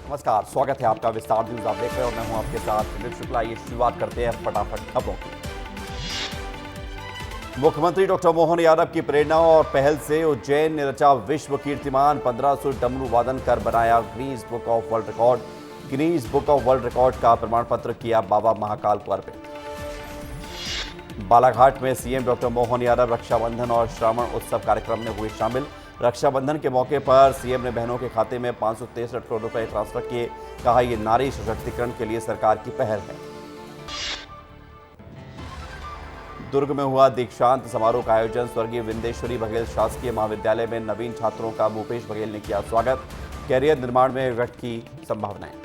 नमस्कार, स्वागत है आपका विस्तार न्यूज। आप देख रहे हो, मैं हूं आपके साथ विवेक शुक्ला। ये शुरुआत करते हैं फटाफट खबरों की। मुख्यमंत्री डॉक्टर मोहन यादव की प्रेरणा और पहल से उज्जैन ने रचा विश्व कीर्तिमान। 1500 डमरू वादन कर बनाया Guinness book of world record. Guinness book of world record का प्रमाण पत्र किया बाबा महाकाल को अर्पित। बालाघाट में सीएम डॉक्टर मोहन यादव रक्षाबंधन और श्रावण उत्सव कार्यक्रम में हुए शामिल। रक्षाबंधन के मौके पर सीएम ने बहनों के खाते में 563 करोड़ रुपए ट्रांसफर किए। कहा, यह नारी सशक्तिकरण के लिए सरकार की पहल है। दुर्ग में हुआ दीक्षांत समारोह का आयोजन। स्वर्गीय विंदेश्वरी बघेल शासकीय महाविद्यालय में नवीन छात्रों का भूपेश बघेल ने किया स्वागत। कैरियर निर्माण में व्यक्त की संभावनाएं।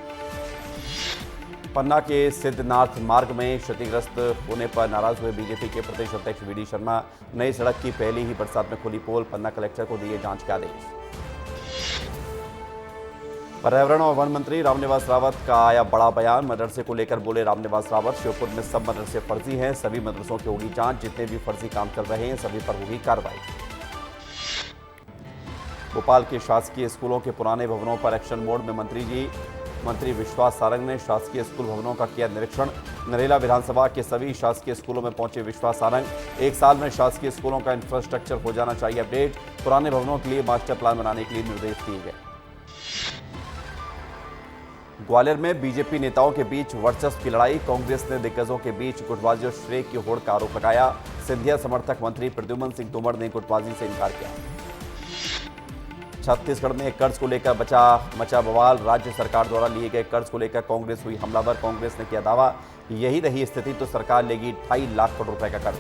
पन्ना के सिद्धनाथ मार्ग में क्षतिग्रस्त होने पर नाराज हुए बीजेपी के प्रदेश अध्यक्ष वीडी शर्मा। नई सड़क की पहली ही बरसात में खुली पोल। पन्ना कलेक्टर को दिए जांच के आदेश। पर्यावरण और वन मंत्री रामनिवास रावत का आया बड़ा बयान। मदरसे को लेकर बोले रामनिवास रावत, श्योपुर में सब मदरसे फर्जी हैं, सभी मदरसों की होगी जांच, जितने भी फर्जी काम चल रहे हैं सभी पर होगी कार्रवाई। भोपाल के शासकीय स्कूलों के पुराने भवनों पर एक्शन मोड में मंत्री विश्वास सारंग ने शासकीय स्कूल भवनों का किया निरीक्षण। नरेला विधानसभा के सभी शासकीय स्कूलों में पहुंचे विश्वास सारंग। एक साल में शासकीय स्कूलों का इंफ्रास्ट्रक्चर हो जाना चाहिए अपडेट। पुराने भवनों के लिए मास्टर प्लान बनाने के लिए निर्देश दिए गए। ग्वालियर में बीजेपी नेताओं के बीच वर्चस्व की लड़ाई। कांग्रेस ने दिग्गजों के बीच गुटबाजी और श्रेय की होड़ का आरोप लगाया। सिंधिया समर्थक मंत्री प्रद्युम्न सिंह तोमर ने गुटबाजी से इनकार किया। छत्तीसगढ़ में कर्ज को लेकर मचा बवाल। राज्य सरकार द्वारा लिए गए कर्ज को लेकर कांग्रेस हुई हमलावर। कांग्रेस ने किया दावा, यही रही स्थिति तो सरकार लेगी 2.5 लाख करोड़ रुपए का कर्ज।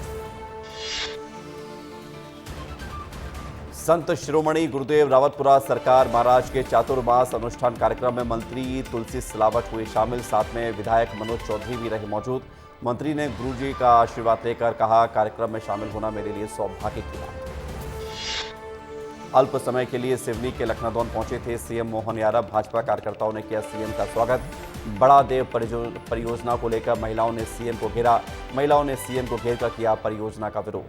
संत शिरोमणि गुरुदेव रावतपुरा सरकार महाराज के चातुर्मास अनुष्ठान कार्यक्रम में मंत्री तुलसी सिलावट हुए शामिल। साथ में विधायक मनोज चौधरी भी रहे मौजूद। मंत्री ने गुरुजी का आशीर्वाद लेकर कहा, कार्यक्रम में शामिल होना मेरे लिए सौभाग्य की बात। अल्प समय के लिए सिवनी के लखनादौन पहुंचे थे सीएम मोहन यादव। भाजपा कार्यकर्ताओं ने किया सीएम का स्वागत। बड़ा देव परियोजना को लेकर महिलाओं ने सीएम को घेरा। महिलाओं ने सीएम को घेर कर किया परियोजना का विरोध।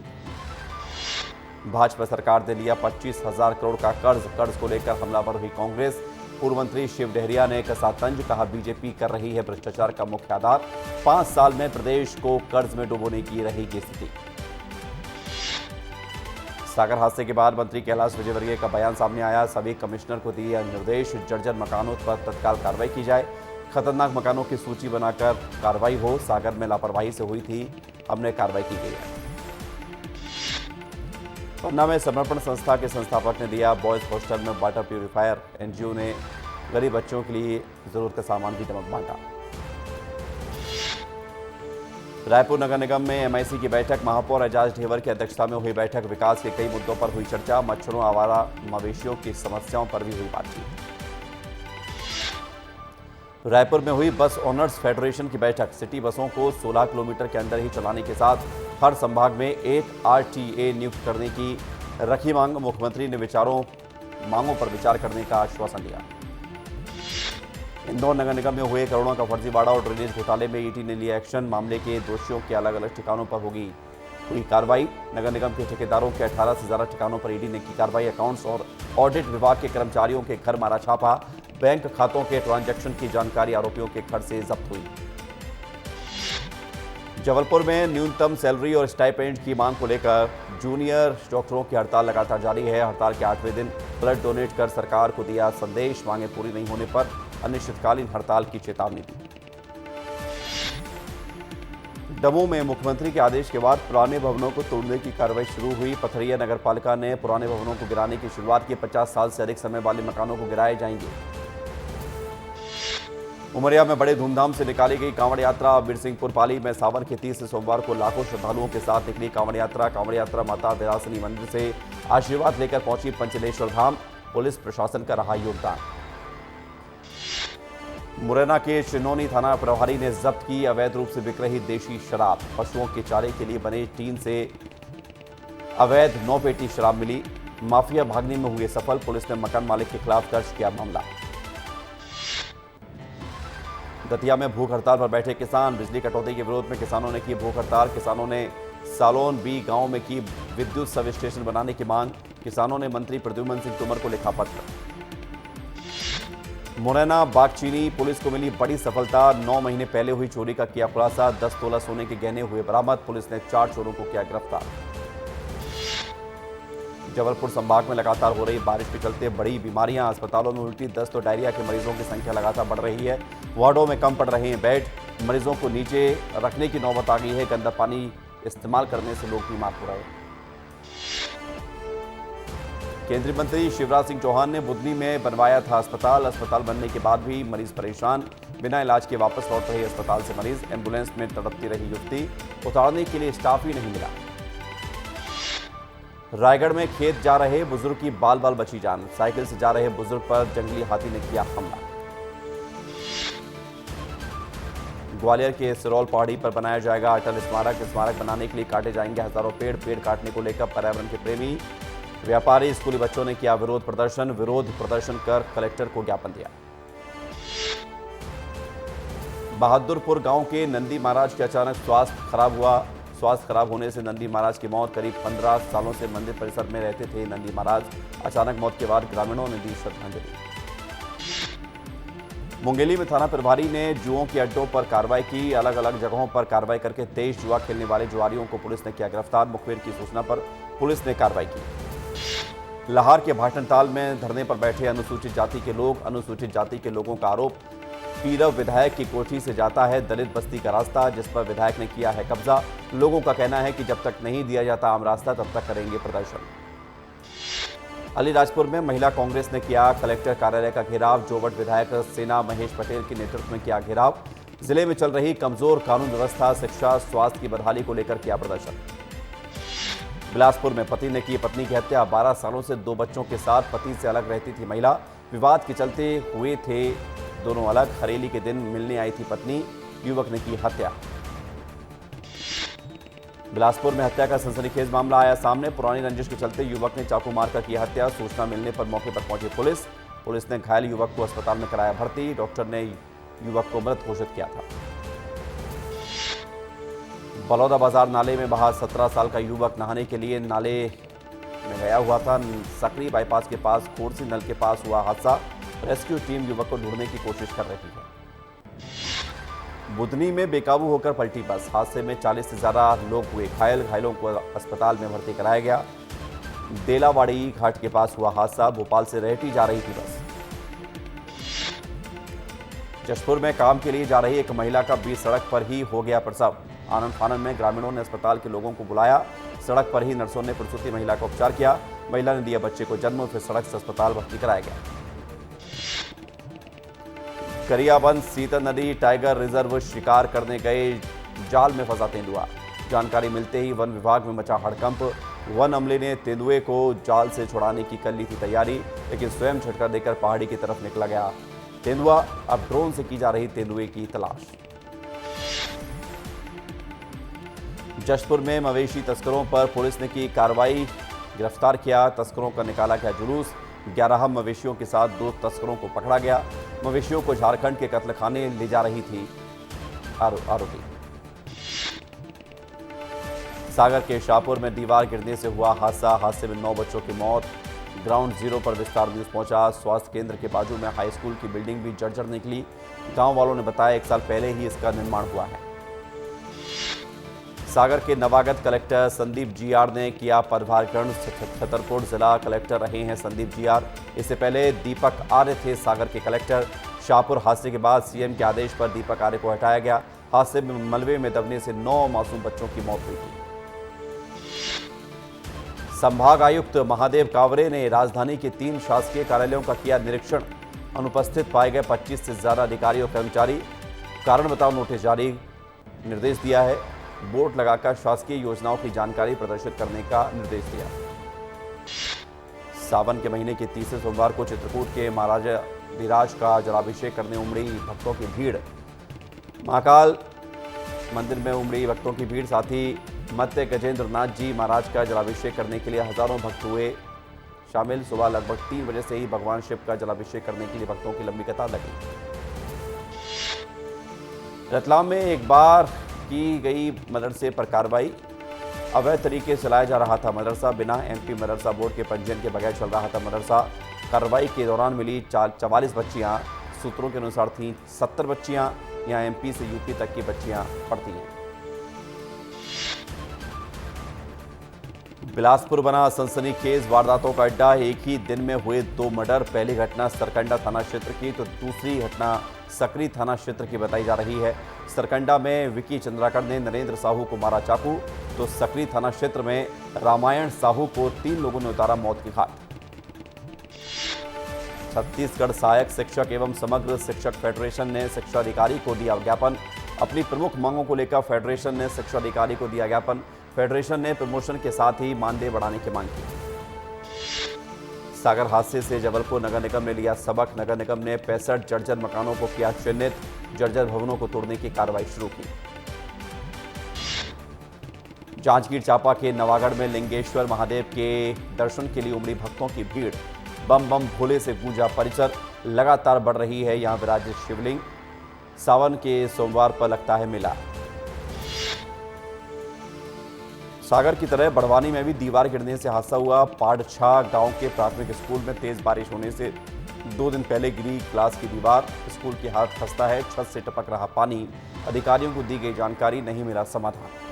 भाजपा सरकार ने लिया 25,000 करोड़ का कर्ज को लेकर हमलावर हुई कांग्रेस। पूर्व मंत्री शिव डहरिया ने कसा तंज। कहा, बीजेपी कर रही है भ्रष्टाचार का मुख्य आधार। 5 साल में प्रदेश को कर्ज में डुबोने की रहेगी स्थिति। सागर हादसे के बाद मंत्री कैलाश विजयवर्गीय का बयान सामने आया। सभी कमिश्नर को दिए निर्देश, जर्जर मकानों पर तत्काल कार्रवाई की जाए। खतरनाक मकानों की सूची बनाकर कार्रवाई हो। सागर में लापरवाही से हुई थी, हमने कार्रवाई की गई है। पन्ना में समर्पण संस्था के संस्थापक ने दिया बॉयज हॉस्टल में वाटर प्यूरिफायर। एनजीओ ने गरीब बच्चों के लिए जरूरत का सामान भी बांटा। रायपुर नगर निगम में एमआईसी की बैठक। महापौर एजाज ढेवर की अध्यक्षता में हुई बैठक। विकास के कई मुद्दों पर हुई चर्चा। मच्छरों, आवारा मवेशियों की समस्याओं पर भी हुई बातचीत। रायपुर में हुई बस ओनर्स फेडरेशन की बैठक। सिटी बसों को 16 किलोमीटर के अंदर ही चलाने के साथ हर संभाग में एक आरटीए नियुक्त करने की रखी मांग। मुख्यमंत्री ने मांगों पर विचार करने का आश्वासन दिया। इंदौर नगर निगम में हुए करोड़ों का फर्जीवाड़ा और ड्रेनेज घोटाले में ईडी ने लिया एक्शन। मामले के दोषियों के अलग अलग ठिकानों पर हुई कार्रवाई। नगर निगम के ठेकेदारों के 18 से ज्यादा ठिकानों पर ईडी ने की कार्रवाई। अकाउंट्स और ऑडिट विभाग के कर्मचारियों के घर मारा छापा। बैंक खातों के ट्रांजैक्शन की जानकारी आरोपियों के घर से जब्त हुई। जबलपुर में न्यूनतम सैलरी और स्टाइपेंड की मांग को लेकर जूनियर डॉक्टरों की हड़ताल लगातार जारी है। हड़ताल के 8वें दिन ब्लड डोनेट कर सरकार को दिया संदेश। मांगे पूरी नहीं होने पर अनिश्चितकालीन हड़ताल की चेतावनी दी। दमोह में मुख्यमंत्री के आदेश के बाद पुराने भवनों को तोड़ने की कार्रवाई शुरू हुई। पथरिया नगर पालिका ने पुराने भवनों को गिराने की शुरुआत की। 50 साल से अधिक समय वाले मकानों को गिराए जाएंगे। उमरिया में बड़े धूमधाम से निकाली गई कांवड़ यात्रा। बिरसिंहपुर पाली में सावन के 30 से सोमवार को लाखों श्रद्धालुओं के साथ निकली कांवड़ यात्रा माता विलासिनी मंदिर से आशीर्वाद लेकर पहुंची पंचलेश्वर धाम। पुलिस प्रशासन का रहा योगदान। मुरैना के चिनौनी थाना प्रभारी ने जब्त की अवैध रूप से बिक रही देशी शराब। पशुओं के चारे के लिए बने टीन से अवैध 9 पेटी शराब मिली। माफिया भागने में हुए सफल। पुलिस ने मकान मालिक के खिलाफ दर्ज किया मामला। दतिया में भूख हड़ताल पर बैठे किसान। बिजली कटौती के विरोध में किसानों ने की भूख हड़ताल। किसानों ने सालोन बी गांव में की विद्युत सब स्टेशन बनाने की मांग। किसानों ने मंत्री प्रद्युम्न सिंह तोमर को लिखा पत्र। मुरैना बागचीनी पुलिस को मिली बड़ी सफलता। 9 महीने पहले हुई चोरी का किया खुलासा। 10 तोला सोने के गहने हुए बरामद। पुलिस ने 4 चोरों को किया गिरफ्तार। जबलपुर संभाग में लगातार हो रही बारिश के चलते बड़ी बीमारियां। अस्पतालों में उल्टी, दस्त और डायरिया के मरीजों की संख्या लगातार बढ़ रही है। वार्डों में कम पड़ रहे हैं बेड। मरीजों को नीचे रखने की नौबत आ गई है। गंदा पानी इस्तेमाल करने से लोग बीमार हो रहे हैं। केंद्रीय मंत्री शिवराज सिंह चौहान ने बुधनी में बनवाया था अस्पताल बनने के बाद भी मरीज परेशान। बिना इलाज के वापस लौट रहे अस्पताल से मरीज। एम्बुलेंस में तड़पती रही युवती। उतारने के लिए स्टाफ ही नहीं मिला। रायगढ़ में खेत जा रहे बुजुर्ग की बाल बाल बची जान। साइकिल से जा रहे बुजुर्ग पर जंगली हाथी ने किया हमला। ग्वालियर के सिरौल पहाड़ी पर बनाया जाएगा अटल स्मारक बनाने के लिए काटे जाएंगे हजारों पेड़ काटने को लेकर पर्यावरण के प्रेमी व्यापारी, स्कूली बच्चों ने किया विरोध प्रदर्शन कर कलेक्टर को ज्ञापन दिया। बहादुरपुर गांव के नंदी महाराज के अचानक स्वास्थ्य खराब होने से नंदी महाराज की मौत। करीब 15 सालों से मंदिर परिसर में रहते थे नंदी महाराज। अचानक मौत के बाद ग्रामीणों ने दी श्रद्धांजलि। मुंगेली में थाना प्रभारी ने जुओं के अड्डों पर कार्रवाई की। अलग अलग जगहों पर कार्रवाई करके 23 जुआ खेलने वाले जुआरियों को पुलिस ने किया गिरफ्तार। मुखबिर की सूचना पर पुलिस ने कार्रवाई की। लाहौर के भाटनताल में धरने पर बैठे अनुसूचित जाति के लोगों का आरोप, पीरव विधायक की कोठी से जाता है दलित बस्ती का रास्ता, जिस पर विधायक ने किया है कब्जा। लोगों का कहना है कि जब तक नहीं दिया जाता आम रास्ता तब तक करेंगे प्रदर्शन। अलीराजपुर में महिला कांग्रेस ने किया कलेक्टर कार्यालय का घेराव। जोवट विधायक सेना महेश पटेल के नेतृत्व में किया घेराव। जिले में चल रही कमजोर कानून व्यवस्था, शिक्षा, स्वास्थ्य की बदहाली को लेकर किया प्रदर्शन। बिलासपुर में पति ने की पत्नी की हत्या। 12 सालों से 2 बच्चों के साथ पति से अलग रहती थी महिला। विवाद के चलते हुए थे दोनों अलग। हरेली के दिन मिलने आई थी पत्नी, युवक ने की हत्या। बिलासपुर में हत्या का सनसनीखेज मामला आया सामने। पुरानी रंजिश के चलते युवक ने चाकू मारकर की हत्या। सूचना मिलने पर मौके पर पहुंची पुलिस ने घायल युवक को अस्पताल में कराया भर्ती। डॉक्टर ने युवक को मृत घोषित किया था। बलौदा बाजार नाले में बहा 17 साल का युवक। नहाने के लिए नाले में गया हुआ था। सकरी बाईपास के पास कोरसी नल के पास हुआ हादसा। रेस्क्यू टीम युवक को ढूंढने की कोशिश कर रही है। बुधनी में बेकाबू होकर पलटी बस। हादसे में 40 से ज्यादा लोग हुए घायलों को अस्पताल में भर्ती कराया गया। देलावाड़ी घाट के पास हुआ हादसा। भोपाल से रेहटी जा रही थी बस। जशपुर में काम के लिए जा रही एक महिला का बीच सड़क पर ही हो गया प्रसव। आनंद फानन में ग्रामीणों ने अस्पताल के लोगों को बुलाया। सड़क पर ही नर्सों ने प्रसूति महिला का उपचार किया। महिला ने दिया बच्चे को जन्म, फिर सड़क से अस्पताल भर्ती कराया गया। गरियाबंद सीता नदी टाइगर रिजर्व शिकार करने गए जाल में फंसा तेंदुआ। जानकारी मिलते ही वन विभाग में मचा हड़कंप। वन अमले ने तेंदुए को जाल से छुड़ाने की कर ली थी तैयारी, लेकिन स्वयं झटका देकर पहाड़ी की तरफ निकला गया तेंदुआ। अब ड्रोन से की जा रही तेंदुए की तलाश। जशपुर में मवेशी तस्करों पर पुलिस ने की कार्रवाई। गिरफ्तार किया तस्करों का निकाला गया जुलूस। 11 मवेशियों के साथ 2 तस्करों को पकड़ा गया। मवेशियों को झारखंड के कत्लखाने ले जा रही थी आरोपी। सागर के शाहपुर में दीवार गिरने से हुआ हादसे में 9 बच्चों की मौत। ग्राउंड जीरो पर विस्तार न्यूज पहुंचा। स्वास्थ्य केंद्र के बाजू में हाई स्कूल की बिल्डिंग भी जर्जर निकली। गांव वालों ने बताया 1 साल पहले ही इसका निर्माण हुआ है। सागर के नवागत कलेक्टर संदीप जीआर ने किया पदभार ग्रहण। छतरपुर जिला कलेक्टर रहे हैं संदीप जीआर। इससे पहले दीपक आर्य थे सागर के कलेक्टर। शाहपुर हादसे के बाद सीएम के आदेश पर दीपक आर्य को हटाया गया। हादसे में मलबे में दबने से 9 मासूम बच्चों की मौत हुई थी। संभाग आयुक्त महादेव कावरे ने राजधानी के 3 शासकीय कार्यालयों का किया निरीक्षण। अनुपस्थित पाए गए 25 से ज्यादा अधिकारी और कर्मचारी। कारण बताओ नोटिस जारी निर्देश दिया है। बोर्ड लगाकर शासकीय योजनाओं की जानकारी प्रदर्शित करने का निर्देश दिया। सावन के महीने के तीसरे सोमवार को चित्रकूट के महाराजा धीराज का जलाभिषेक करने उमड़ी भक्तों की भीड़। महाकाल मंदिर में उमड़ी भक्तों की भीड़। साथ ही मत्स्य गजेंद्र नाथ जी महाराज का जलाभिषेक करने के लिए हजारों भक्त हुए शामिल। सुबह लगभग 3 बजे से ही भगवान शिव का जलाभिषेक करने के लिए भक्तों की लंबी कतार लगी। रतलाम में एक बार की गई मदरसे पर कार्रवाई। अवैध तरीके से चलाया जा रहा था मदरसा। बिना एमपी मदरसा बोर्ड के पंजीयन के बगैर चल रहा था मदरसा। कार्रवाई के दौरान मिली 44 बच्चियां। सूत्रों के अनुसार थी 70 बच्चियां। यहाँ एमपी से यूपी तक की बच्चियां पढ़ती हैं। बिलासपुर बना सनसनीखेज वारदातों का अड्डा। एक ही दिन में हुए 2 मर्डर। पहली घटना सरकंडा थाना क्षेत्र की तो दूसरी घटना सकरी थाना क्षेत्र की बताई जा रही है। सरकंडा में विकी चंद्राकर ने नरेंद्र साहू को मारा चाकू, तो सकरी थाना क्षेत्र में रामायण साहू को 3 लोगों ने उतारा मौत की घाट। छत्तीसगढ़ सहायक शिक्षक एवं समग्र शिक्षक फेडरेशन ने शिक्षा अधिकारी को दिया ज्ञापन। अपनी प्रमुख मांगों को लेकर फेडरेशन ने शिक्षा अधिकारी को दिया ज्ञापन। फेडरेशन ने प्रमोशन के साथ ही मानदेय बढ़ाने की मांग की। सागर हादसे से जबलपुर नगर निगम ने लिया सबक। नगर निगम ने 65 जर्जर मकानों को किया चिन्हित। जर्जर भवनों को तोड़ने की कार्रवाई शुरू की। जांजगीर चांपा के नवागढ़ में लिंगेश्वर महादेव के दर्शन के लिए उमड़ी भक्तों की भीड़। बम बम भोले से गूंजा परिसर। लगातार बढ़ रही है यहां विराजित शिवलिंग। सावन के सोमवार पर लगता है मेला। सागर की तरह बड़वानी में भी दीवार गिरने से हादसा हुआ। पाड़छा गांव के प्राथमिक स्कूल में तेज बारिश होने से 2 दिन पहले गिरी क्लास की दीवार। स्कूल की हालत खस्ता है, छत से टपक रहा पानी। अधिकारियों को दी गई जानकारी, नहीं मिला समाधान।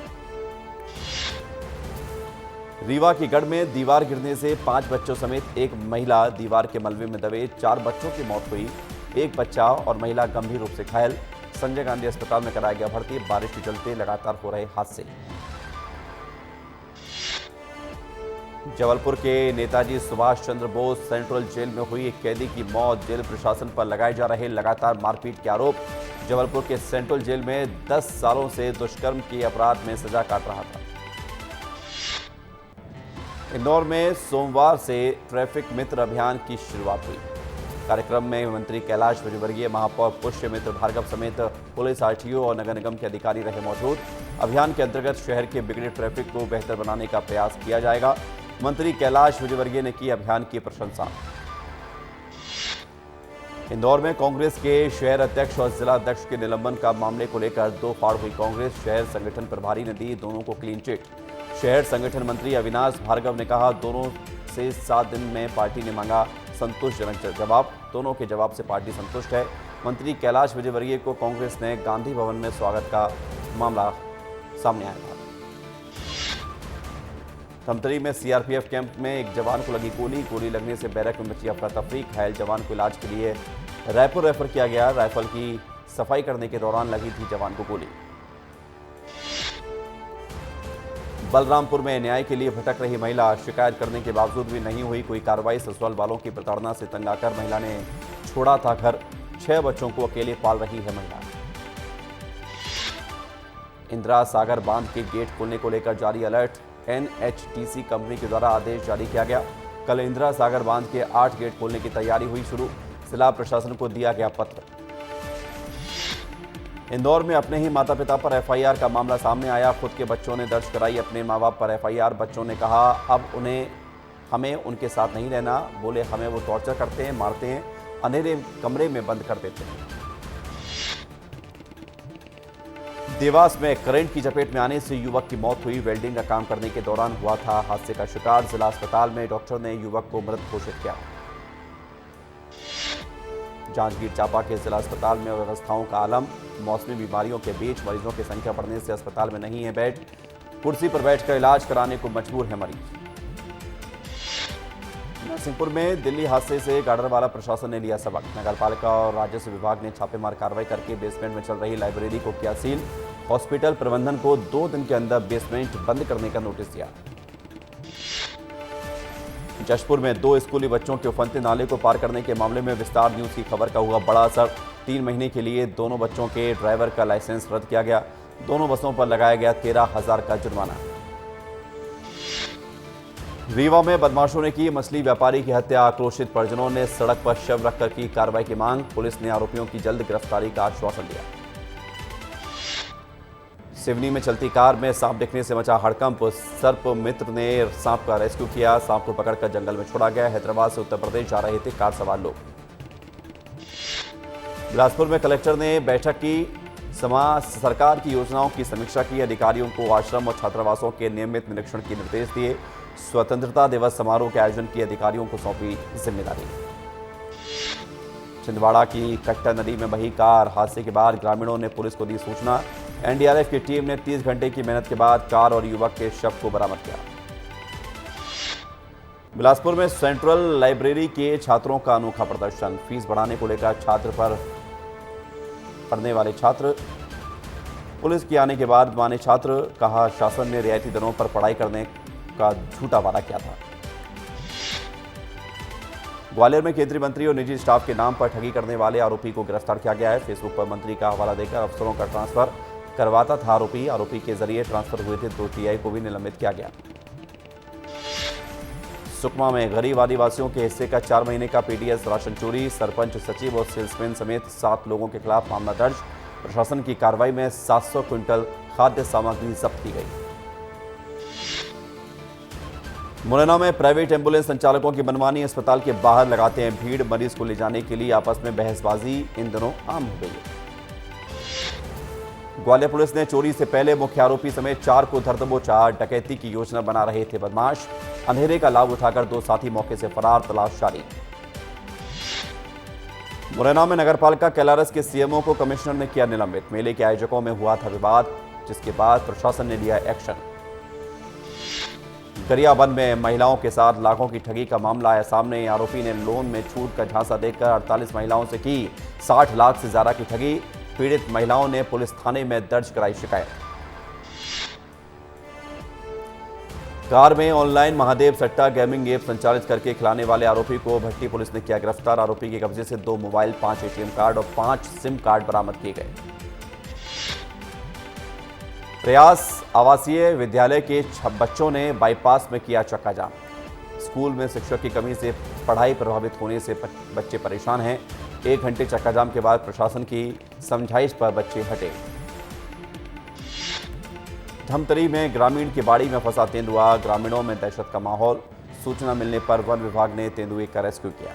रीवा की गढ़ में दीवार गिरने से 5 बच्चों समेत एक महिला दीवार के मलबे में दबे। 4 बच्चों की मौत हुई, एक बच्चा और महिला गंभीर रूप से घायल। संजय गांधी अस्पताल में कराया गया भर्ती। बारिश के चलते लगातार हो रहे हादसे। जबलपुर के नेताजी सुभाष चंद्र बोस सेंट्रल जेल में हुई एक कैदी की मौत। जेल प्रशासन पर लगाए जा रहे लगातार मारपीट के आरोप। जबलपुर के सेंट्रल जेल में 10 सालों से दुष्कर्म के अपराध में सजा काट रहा था। इंदौर में सोमवार से ट्रैफिक मित्र अभियान की शुरुआत हुई। कार्यक्रम में मंत्री कैलाश विजयवर्गीय, महापौर पुष्य मित्र भार्गव समेत पुलिस, आरटीओ और नगर निगम के अधिकारी रहे मौजूद। अभियान के अंतर्गत शहर के बिगड़े ट्रैफिक को बेहतर बनाने का प्रयास किया जाएगा। मंत्री कैलाश विजयवर्गीय ने की अभियान की प्रशंसा। इंदौर में कांग्रेस के शहर अध्यक्ष और जिला अध्यक्ष के निलंबन का मामले को लेकर 2 फाड़ हुई कांग्रेस। शहर संगठन प्रभारी ने दी दोनों को क्लीन चिट। शहर संगठन मंत्री अविनाश भार्गव ने कहा दोनों से 7 दिन में पार्टी ने मांगा संतोषजनक जवाब। दोनों के जवाब से पार्टी संतुष्ट है। मंत्री कैलाश विजयवर्गीय को कांग्रेस ने गांधी भवन में स्वागत का मामला सामने आया था। धमतरी में सीआरपीएफ कैंप में एक जवान को लगी गोली लगने से बैरक में मची अफरा तफरी। घायल जवान को इलाज के लिए रायपुर रेफर किया गया। राइफल की सफाई करने के दौरान लगी थी जवान को गोली। बलरामपुर में न्याय के लिए भटक रही महिला, शिकायत करने के बावजूद भी नहीं हुई कोई कार्रवाई। ससुराल वालों की प्रताड़ना से तंग आकर महिला ने छोड़ा था घर। 6 बच्चों को अकेले पाल रही है महिला। इंदिरा सागर बांध के गेट खोलने को लेकर जारी अलर्ट। एनएचटीसी कंपनी के द्वारा आदेश जारी किया गया। कल इंदिरा सागर बांध के 8 गेट खोलने की तैयारी हुई शुरू। जिला प्रशासन को दिया गया पत्र। इंदौर में अपने ही माता पिता पर एफआईआर का मामला सामने आया। खुद के बच्चों ने दर्ज कराई अपने मां बाप पर एफआईआर। बच्चों ने कहा अब हमें उनके साथ नहीं रहना। बोले हमें वो टॉर्चर करते हैं, मारते हैं, अंधेरे कमरे में बंद कर देते हैं। देवास में करंट की चपेट में आने से युवक की मौत हुई। वेल्डिंग का काम करने के दौरान हुआ था हादसे का शिकार। जिला अस्पताल में डॉक्टर ने युवक को मृत घोषित किया। जांजगीर चांपा के जिला अस्पताल में व्यवस्थाओं का आलम। मौसमी बीमारियों के बीच मरीजों की संख्या बढ़ने से अस्पताल में नहीं है बेड। कुर्सी पर बैठकर इलाज कराने को मजबूर है मरीज। नरसिंहपुर में दिल्ली हादसे से गाडरवाला प्रशासन ने लिया सबक। नगरपालिका और राजस्व विभाग ने छापेमार कार्रवाई करके बेसमेंट में चल रही लाइब्रेरी को किया सील। हॉस्पिटल प्रबंधन को 2 दिन के अंदर बेसमेंट बंद करने का नोटिस दिया। जशपुर में 2 स्कूली बच्चों के उफनते नाले को पार करने के मामले में विस्तार न्यूज की खबर का हुआ बड़ा असर। 3 महीने के लिए दोनों बच्चों के ड्राइवर का लाइसेंस रद्द किया गया। दोनों बसों पर लगाया गया 13,000 का जुर्माना। रीवा में बदमाशों ने की मछली व्यापारी की हत्या। आक्रोशित परिजनों ने सड़क पर शव रखकर की कार्रवाई की मांग। पुलिस ने आरोपियों की जल्द गिरफ्तारी का आश्वासन दिया। सिवनी में चलती कार में सांप दिखने से मचा हड़कंप। सर्प मित्र ने सांप का रेस्क्यू किया। सांप को पकड़कर जंगल में छोड़ा गया। हैदराबाद से उत्तर प्रदेश जा रहे थे कार सवार लोग। बिलासपुर में कलेक्टर ने बैठक की। सरकार की योजनाओं की समीक्षा की। अधिकारियों को आश्रम और छात्रावासों के नियमित निरीक्षण के निर्देश दिए। स्वतंत्रता दिवस समारोह के आयोजन की अधिकारियों को सौंपी जिम्मेदारी। छिंदवाड़ा की कट्टा नदी में बही कार हादसे के बाद ग्रामीणों ने पुलिस को दी सूचना। एनडीआरएफ की टीम ने 30 घंटे की मेहनत के बाद कार और युवक के शव को बरामद किया। बिलासपुर में सेंट्रल लाइब्रेरी के छात्रों का अनोखा प्रदर्शन। फीस बढ़ाने को लेकर छात्र पर पढ़ने वाले छात्र पुलिस के आने के बाद माने छात्र। कहा शासन ने रियायती दरों पर पढ़ाई करने का झूठा वादा किया था। ग्वालियर में केंद्रीय मंत्री और निजी स्टाफ के नाम पर ठगी करने वाले आरोपी को गिरफ्तार किया गया है। फेसबुक पर मंत्री का हवाला देकर अफसरों का ट्रांसफर करवाता था आरोपी के जरिए ट्रांसफर हुए थे। 2 टीआई को भी निलंबित किया गया। सुकमा में गरीब आदिवासियों के हिस्से का 4 महीने का पीडीएस राशन चोरी। सरपंच, सचिव और सेल्समैन समेत 7 लोगों के खिलाफ मामला दर्ज। प्रशासन की कार्रवाई में 700 क्विंटल खाद्य सामग्री जब्त की गई। मुरैना में प्राइवेट एम्बुलेंस संचालकों की मनमानी। अस्पताल के बाहर लगाते हैं भीड़। मरीज को ले जाने के लिए आपस में बहसबाजी इन दिनों आम हो गई है। ग्वालियर पुलिस ने चोरी से पहले मुख्य आरोपी समेत 4 को धर दबोचा। डकैती की योजना बना रहे थे बदमाश। अंधेरे का लाभ उठाकर 2 साथी मौके से फरार, तलाश जारी। मुरैना में नगरपालिका कैलारस के सीएमओ को कमिश्नर ने किया निलंबित। मेले के आयोजकों में हुआ था विवाद, जिसके बाद प्रशासन ने लिया एक्शन। गरियाबंद में महिलाओं के साथ लाखों की ठगी का मामला आया सामने। आरोपी ने लोन में छूट का झांसा देकर 48 महिलाओं से की 60 लाख से ज्यादा की ठगी। पीड़ित महिलाओं ने पुलिस थाने में दर्ज कराई शिकायत। कार में ऑनलाइन महादेव सट्टा गेमिंग ऐप संचालित करके खिलाने वाले आरोपी को भट्टी पुलिस ने किया गिरफ्तार। आरोपी के कब्जे से 2 मोबाइल, 5 एटीएम कार्ड और 5 सिम कार्ड बरामद किए गए। प्रयास आवासीय विद्यालय के बच्चों ने बाईपास में किया चक्का जाम। स्कूल में शिक्षक की कमी से पढ़ाई प्रभावित होने से बच्चे परेशान हैं। 1 घंटे चक्का जाम के बाद प्रशासन की समझाइश पर बच्चे हटे। धमतरी में ग्रामीण की बाड़ी में फंसा तेंदुआ। ग्रामीणों में दहशत का माहौल। सूचना मिलने पर वन विभाग ने तेंदुए का रेस्क्यू किया।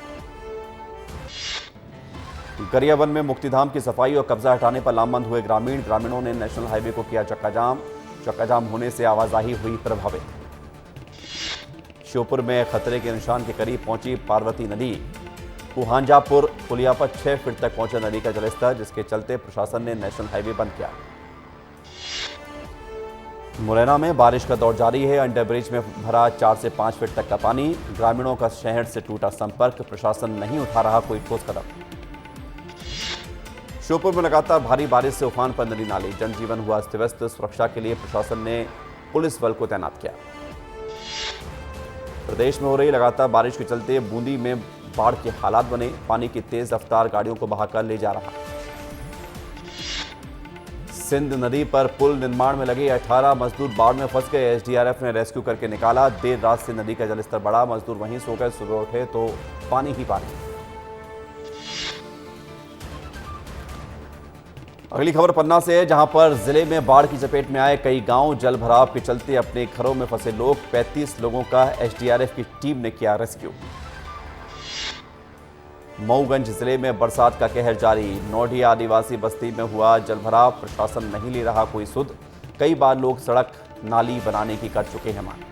गरियाबंद में मुक्तिधाम की सफाई और कब्जा हटाने पर लामबंद हुए ग्रामीणों ने नेशनल हाईवे को किया चक्का जाम होने से आवाजाही हुई प्रभावित। श्योपुर में खतरे के निशान के करीब पहुंची पार्वती नदी। कुहांजापुर पुलिया पर 6 फीट तक पहुंचा नदी का जलस्तर, जिसके चलते प्रशासन ने नेशनल हाईवे बंद किया। मुरैना में बारिश का दौर जारी है। अंडरब्रिज में भरा 4 से 5 फीट तक का पानी। ग्रामीणों का शहर से टूटा संपर्क। प्रशासन नहीं उठा रहा कोई ठोस कदम। श्योपुर में लगातार भारी बारिश से उफान पर नदी नाली। जनजीवन हुआ अस्त व्यस्त। सुरक्षा के लिए प्रशासन ने पुलिस बल को तैनात किया। प्रदेश में हो रही लगातार बारिश के चलते बूंदी में बाढ़ के हालात बने। पानी की तेज रफ्तार गाड़ियों को बहाकर ले जा रहा। सिंध नदी पर पुल निर्माण में लगे 18 मजदूर बाढ़ में फंस गए। एसडीआरएफ ने रेस्क्यू करके निकाला। देर रात से नदी का जलस्तर बढ़ा। मजदूर वहीं सो गए। सुबह उठे तो पानी ही पानी। अगली खबर पन्ना से है, जहां पर जिले में बाढ़ की चपेट में आए कई गांव। जल भराव के चलते अपने घरों में फंसे लोग। 35 लोगों का एसडीआरएफ की टीम ने किया रेस्क्यू। मऊगंज जिले में बरसात का कहर जारी। नौढी आदिवासी बस्ती में हुआ जलभराव। प्रशासन नहीं ले रहा कोई सुध। कई बार लोग सड़क नाली बनाने की कर चुके हैं मांग।